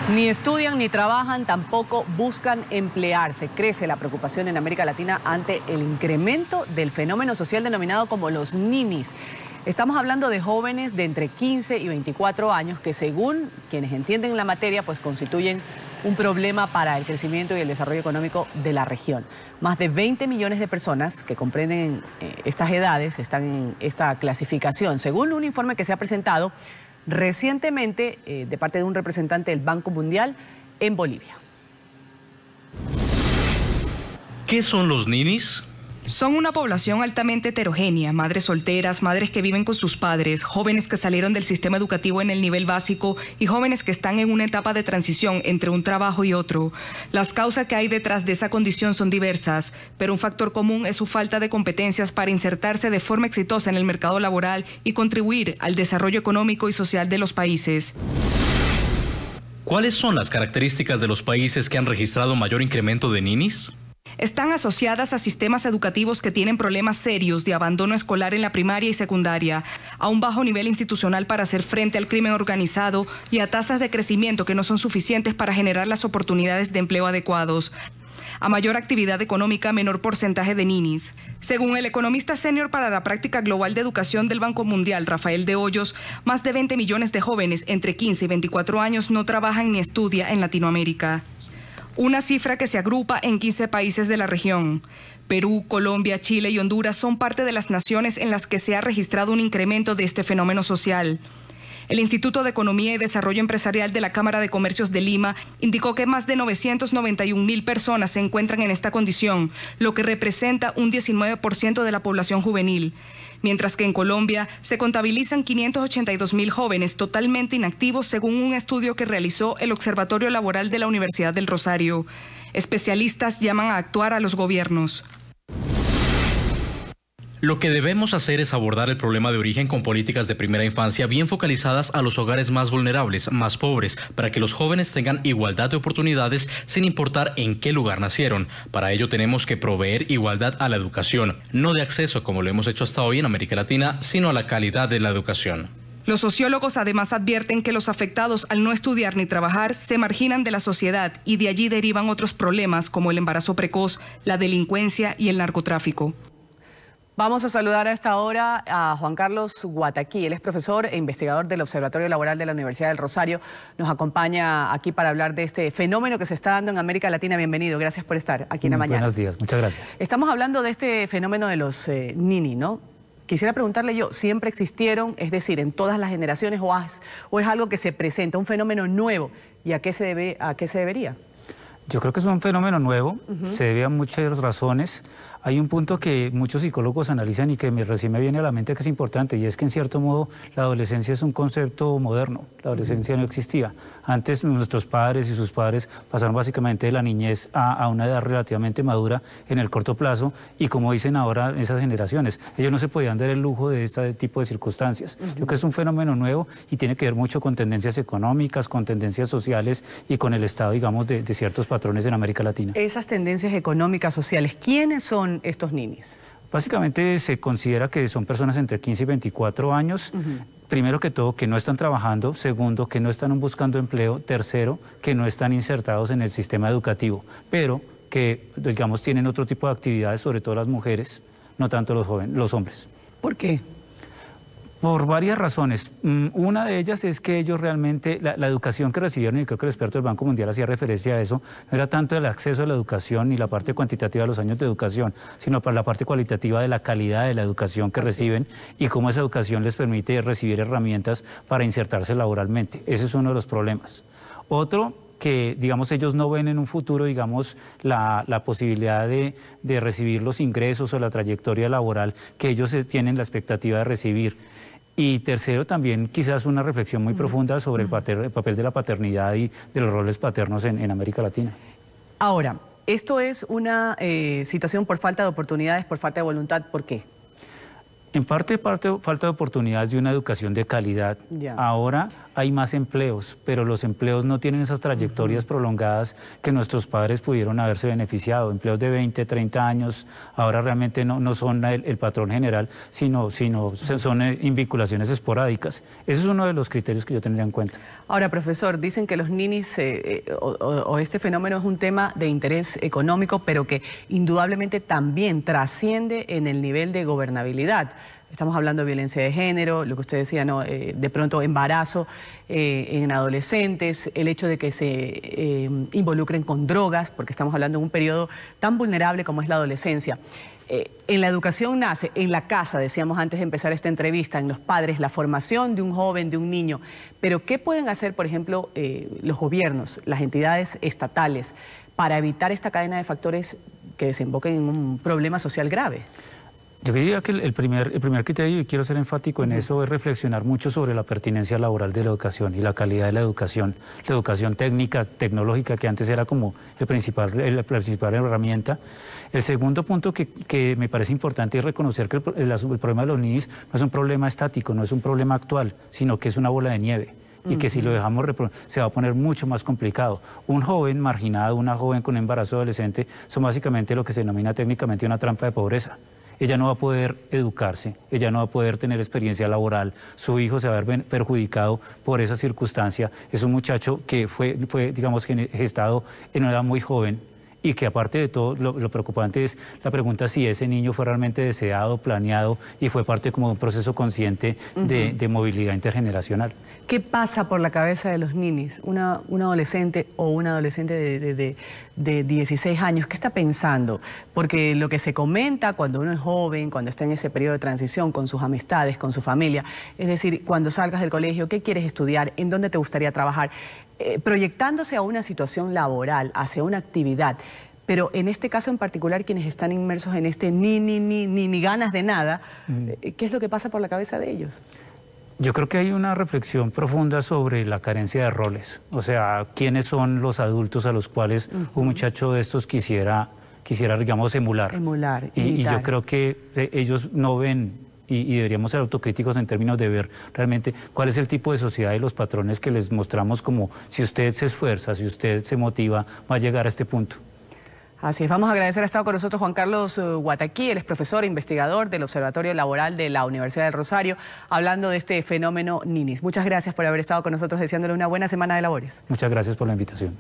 Ni estudian ni trabajan, tampoco buscan emplearse. Crece la preocupación en América Latina ante el incremento del fenómeno social denominado como los ninis. Estamos hablando de jóvenes de entre 15 y 24 años que, según quienes entienden la materia, pues constituyen un problema para el crecimiento y el desarrollo económico de la región. Más de 20 millones de personas que comprenden estas edades están en esta clasificación, según un informe que se ha presentado recientemente de parte de un representante del Banco Mundial en Bolivia. ¿Qué son los ninis? Son una población altamente heterogénea, madres solteras, madres que viven con sus padres, jóvenes que salieron del sistema educativo en el nivel básico y jóvenes que están en una etapa de transición entre un trabajo y otro. Las causas que hay detrás de esa condición son diversas, pero un factor común es su falta de competencias para insertarse de forma exitosa en el mercado laboral y contribuir al desarrollo económico y social de los países. ¿Cuáles son las características de los países que han registrado mayor incremento de ninis? Están asociadas a sistemas educativos que tienen problemas serios de abandono escolar en la primaria y secundaria, a un bajo nivel institucional para hacer frente al crimen organizado y a tasas de crecimiento que no son suficientes para generar las oportunidades de empleo adecuados. A mayor actividad económica, menor porcentaje de ninis. Según el economista senior para la práctica global de educación del Banco Mundial, Rafael de Hoyos, más de 20 millones de jóvenes entre 15 y 24 años no trabajan ni estudian en Latinoamérica. Una cifra que se agrupa en 15 países de la región. Perú, Colombia, Chile y Honduras son parte de las naciones en las que se ha registrado un incremento de este fenómeno social. El Instituto de Economía y Desarrollo Empresarial de la Cámara de Comercios de Lima indicó que más de 991.000 personas se encuentran en esta condición, lo que representa un 19% de la población juvenil. Mientras que en Colombia se contabilizan 582.000 jóvenes totalmente inactivos según un estudio que realizó el Observatorio Laboral de la Universidad del Rosario. Especialistas llaman a actuar a los gobiernos. Lo que debemos hacer es abordar el problema de origen con políticas de primera infancia bien focalizadas a los hogares más vulnerables, más pobres, para que los jóvenes tengan igualdad de oportunidades sin importar en qué lugar nacieron. Para ello tenemos que proveer igualdad a la educación, no de acceso como lo hemos hecho hasta hoy en América Latina, sino a la calidad de la educación. Los sociólogos además advierten que los afectados al no estudiar ni trabajar se marginan de la sociedad y de allí derivan otros problemas como el embarazo precoz, la delincuencia y el narcotráfico. Vamos a saludar a esta hora a Juan Carlos Guataquí. Él es profesor e investigador del Observatorio Laboral de la Universidad del Rosario. Nos acompaña aquí para hablar de este fenómeno que se está dando en América Latina. Bienvenido, gracias por estar aquí en La Mañana. Buenos días, muchas gracias. Estamos hablando de este fenómeno de los nini, ¿no? Quisiera preguntarle yo, ¿siempre existieron, es decir, en todas las generaciones o es algo que se presenta, un fenómeno nuevo? ¿Y a qué se debería? Yo creo que es un fenómeno nuevo, se debe a muchas razones. Hay un punto que muchos psicólogos analizan y que recién me viene a la mente que es importante, y es que en cierto modo la adolescencia es un concepto moderno. La adolescencia no existía. Antes nuestros padres y sus padres pasaron básicamente de la niñez a una edad relativamente madura en el corto plazo, y como dicen ahora esas generaciones, ellos no se podían dar el lujo de este tipo de circunstancias. Yo creo que es un fenómeno nuevo y tiene que ver mucho con tendencias económicas, con tendencias sociales y con el estado, digamos, de ciertos patrones en América Latina. Esas tendencias económicas, sociales, ¿quiénes son estos ninis? Básicamente se considera que son personas entre 15 y 24 años. Primero que todo, que no están trabajando. Segundo, que no están buscando empleo. Tercero, que no están insertados en el sistema educativo, pero que, digamos, tienen otro tipo de actividades, sobre todo las mujeres, no tanto los hombres. ¿Por qué? Por varias razones. Una de ellas es que ellos realmente, la educación que recibieron, y creo que el experto del Banco Mundial hacía referencia a eso, no era tanto el acceso a la educación ni la parte cuantitativa de los años de educación, sino para la parte cualitativa de la calidad de la educación que reciben y cómo esa educación les permite recibir herramientas para insertarse laboralmente. Ese es uno de los problemas. Otro, que, digamos, ellos no ven en un futuro, digamos, la posibilidad de recibir los ingresos o la trayectoria laboral que ellos tienen la expectativa de recibir. Y tercero, también quizás una reflexión muy profunda sobre el papel de la paternidad y de los roles paternos en América Latina. Ahora, esto es una situación por falta de oportunidades, por falta de voluntad, ¿por qué? En parte, falta de oportunidades de una educación de calidad. Ya. Ahora hay más empleos, pero los empleos no tienen esas trayectorias prolongadas que nuestros padres pudieron haberse beneficiado. Empleos de 20, 30 años, ahora realmente no son el patrón general, sino son vinculaciones esporádicas. Ese es uno de los criterios que yo tendría en cuenta. Ahora, profesor, dicen que los ninis o este fenómeno es un tema de interés económico, pero que indudablemente también trasciende en el nivel de gobernabilidad. Estamos hablando de violencia de género, lo que usted decía, ¿no? De pronto embarazo en adolescentes, el hecho de que se involucren con drogas, porque estamos hablando de un periodo tan vulnerable como es la adolescencia. En la educación nace, en la casa, decíamos antes de empezar esta entrevista, en los padres, la formación de un joven, de un niño. Pero ¿qué pueden hacer, por ejemplo, los gobiernos, las entidades estatales, para evitar esta cadena de factores que desemboquen en un problema social grave? Yo diría que el primer criterio, y quiero ser enfático en eso, es reflexionar mucho sobre la pertinencia laboral de la educación y la calidad de la educación técnica, tecnológica, que antes era como la principal herramienta. El segundo punto que me parece importante es reconocer que el problema de los niños no es un problema estático, no es un problema actual, sino que es una bola de nieve. Y que si lo dejamos se va a poner mucho más complicado. Un joven marginado, una joven con embarazo adolescente, son básicamente lo que se denomina técnicamente una trampa de pobreza. Ella no va a poder educarse, ella no va a poder tener experiencia laboral, su hijo se va a ver perjudicado por esa circunstancia. Es un muchacho que fue digamos, gestado en una edad muy joven y que aparte de todo, lo preocupante es la pregunta si ese niño fue realmente deseado, planeado y fue parte como de un proceso consciente de movilidad intergeneracional. ¿Qué pasa por la cabeza de los ninis? Una adolescente o un adolescente de 16 años, ¿qué está pensando? Porque lo que se comenta cuando uno es joven, cuando está en ese periodo de transición con sus amistades, con su familia, es decir, cuando salgas del colegio, ¿qué quieres estudiar? ¿En dónde te gustaría trabajar? Proyectándose a una situación laboral, hacia una actividad. Pero en este caso en particular, quienes están inmersos en este ni ganas de nada, ¿qué es lo que pasa por la cabeza de ellos? Yo creo que hay una reflexión profunda sobre la carencia de roles. O sea, ¿quiénes son los adultos a los cuales un muchacho de estos quisiera digamos, emular? Y yo creo que ellos no ven, y deberíamos ser autocríticos en términos de ver realmente cuál es el tipo de sociedad y los patrones que les mostramos como si usted se esfuerza, si usted se motiva, va a llegar a este punto. Así es, vamos a agradecer, ha estado con nosotros Juan Carlos Guataquí, él es profesor e investigador del Observatorio Laboral de la Universidad del Rosario, hablando de este fenómeno ninis. Muchas gracias por haber estado con nosotros, deseándole una buena semana de labores. Muchas gracias por la invitación.